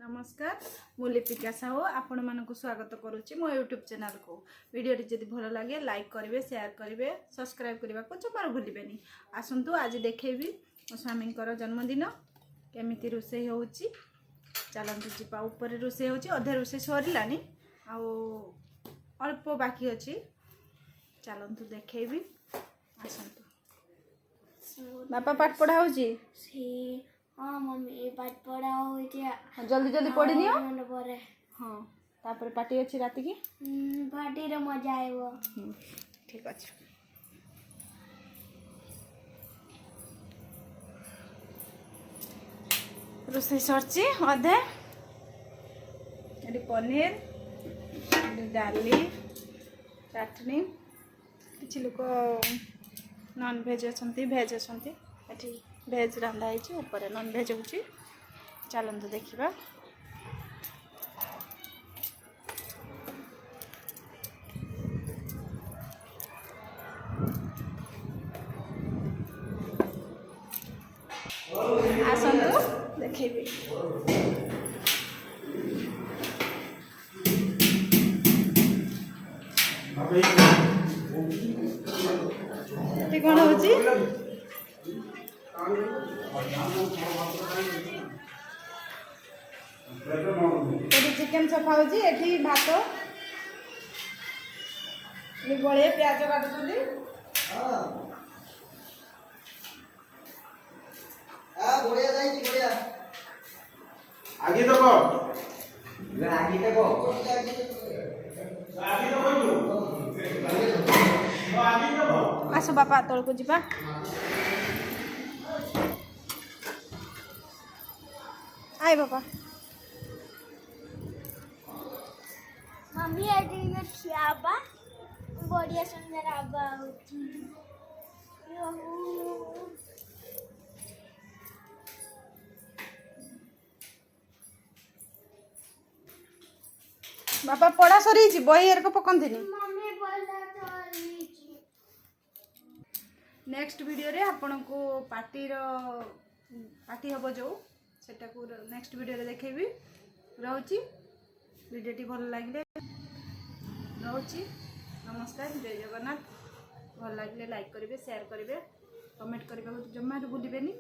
नमस्कार मु लिपिका साहू आपण मानक स्वागत करुच्ची मो यूट्यूब चैनल को वीडियो जदि भल लगे लाइक करेंगे शेयर करेंगे सब्सक्राइब करने को जमार भूलें। आसतु आज देखेबी मो स्वामी जन्मदिन केमिति रोषे हो चलतु जीवा ऊपर रोषे हो अधे रोषे सरलानी अल्प बाकी अच्छी चलतु देखेबी आसतु बापा पाठ पढ़ा हो हाँ मम्मी पाठ पढ़ा हो जल्दी जल्दी पढ़ी नियो हाँ तापर पार्टी अच्छी रात की पार्टी रे मजा आइबो ठीक अच्छे रोषे सरची अधे ये पनीर डाली चटनी किसी लोक नॉन भेज अच्छा भेज अच्छा भेज रंधा है ऊपर नॉन भेज हो चलतु देखा आसतु देखेबी कौन हो चिकेन सफा हो भात बड़े प्याज काटुଛନ୍ତି आगे आस बापा तल को जीवा आए बापा मम्मी एडिंग खियाबा बढ़िया सुंदर आबा बापा पढ़ा सरी बही एरक पकंती मम्मी पढ़ा सरी नेक्स्ट वीडियो रे आपन को पार्टी हम जो सेटा को नेक्स्ट वीडियो रे देखेबी रहउची वीडियो भल लगे रहउची नमस्कार जय जगन्नाथ भल लगे लाइक करेंगे शेयर करेंगे कमेंट करने को जमा भूलें।